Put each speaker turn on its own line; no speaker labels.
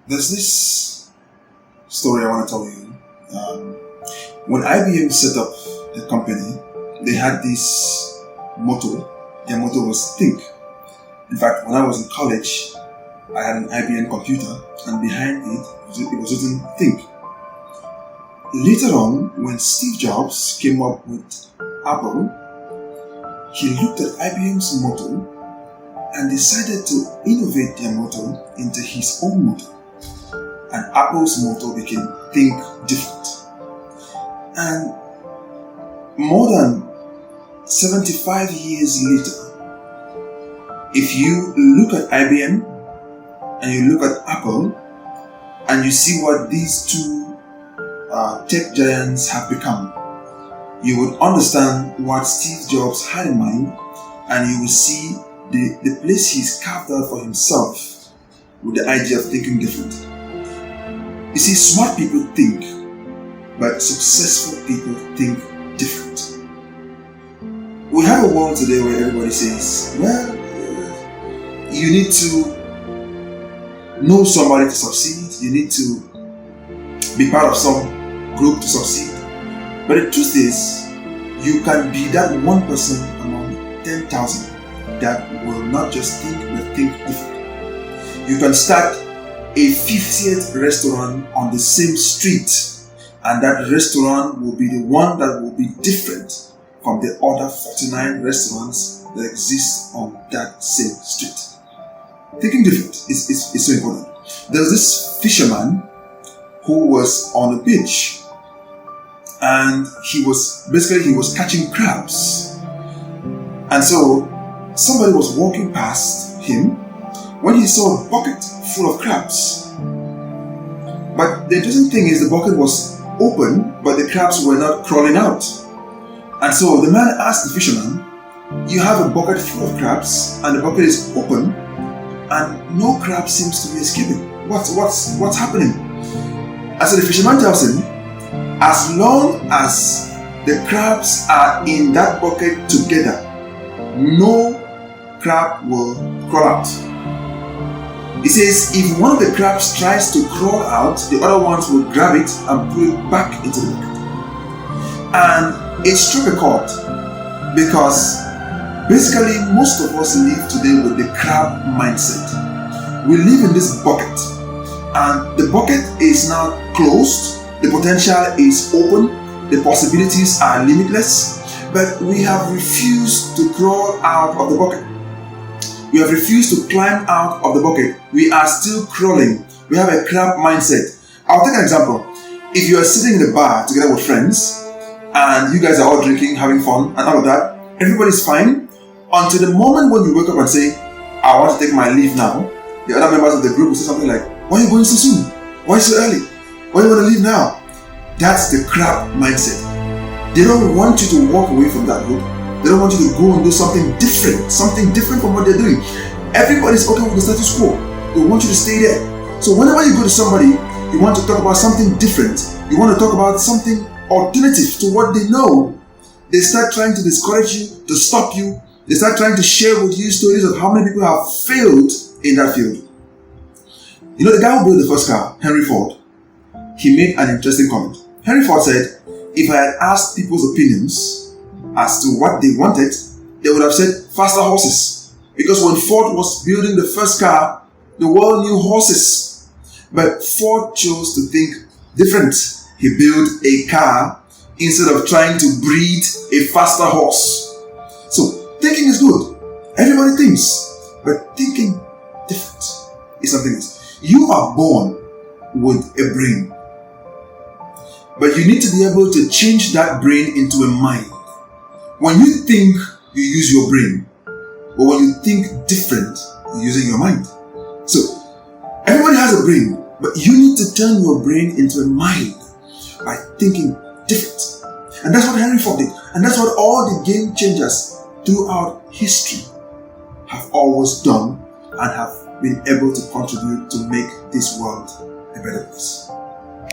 There's this story I want to tell you. When IBM set up the company, they had this motto. Their motto was think. In fact, when I was in college, I had an IBM computer, and behind it was written think. Later on, when Steve Jobs came up with Apple, he looked at IBM's motto and decided to innovate their motto into his own motto. And Apple's motto became think different. And more than 75 years later, if you look at IBM and you look at Apple and you see what these two tech giants have become, you would understand what Steve Jobs had in mind, and you will see the place he's carved out for himself with the idea of thinking different. You see, smart people think, but successful people think different. We have a world today where everybody says, well, you need to know somebody to succeed, you need to be part of some group to succeed. But the truth is, you can be that one person among 10,000 that will not just think, but think differently. You can start a 50th restaurant on the same street, and that restaurant will be the one that will be different from the other 49 restaurants that exist on that same street. Thinking different is so important. There's this fisherman who was on the beach, and he was catching crabs. And so somebody was walking past him when he saw a bucket full of crabs. But the interesting thing is, the bucket was open, but the crabs were not crawling out. And so the man asked the fisherman, you have a bucket full of crabs and the bucket is open and no crab seems to be escaping. What's happening? And so the fisherman tells him, as long as the crabs are in that bucket together, no crab will crawl out. He says if one of the crabs tries to crawl out, the other ones will grab it and pull it back into the bucket. And it struck a chord, because basically most of us live today with the crab mindset. We live in this bucket, and the bucket is now closed, the potential is open, the possibilities are limitless, but we have refused to crawl out of the bucket. We have refused to climb out of the bucket. We are still crawling. We have a crab mindset. I'll take an example. If you are sitting in the bar together with friends, and you guys are all drinking, having fun, and all of that, everybody's fine, until the moment when you wake up and say, I want to take my leave now. The other members of the group will say something like, why are you going so soon? Why so early? Why do you want to leave now? That's the crab mindset. They don't want you to walk away from that group. They don't want you to go and do something different from what they're doing. Everybody's okay with the status quo. They want you to stay there. So whenever you go to somebody, you want to talk about something different. You want to talk about something alternative to what they know. They start trying to discourage you, to stop you. They start trying to share with you stories of how many people have failed in that field. You know, the guy who built the first car, Henry Ford, he made an interesting comment. Henry Ford said, if I had asked people's opinions as to what they wanted, they would have said faster horses. Because when Ford was building the first car, the world knew horses. But Ford chose to think different. He built a car instead of trying to breed a faster horse. So, thinking is good. Everybody thinks. But thinking different is something else. You are born with a brain. But you need to be able to change that brain into a mind. When you think, you use your brain. But when you think different, you're using your mind. So, everybody has a brain, but you need to turn your brain into a mind by thinking different. And that's what Henry Ford did. And that's what all the game changers throughout history have always done and have been able to contribute to make this world a better place.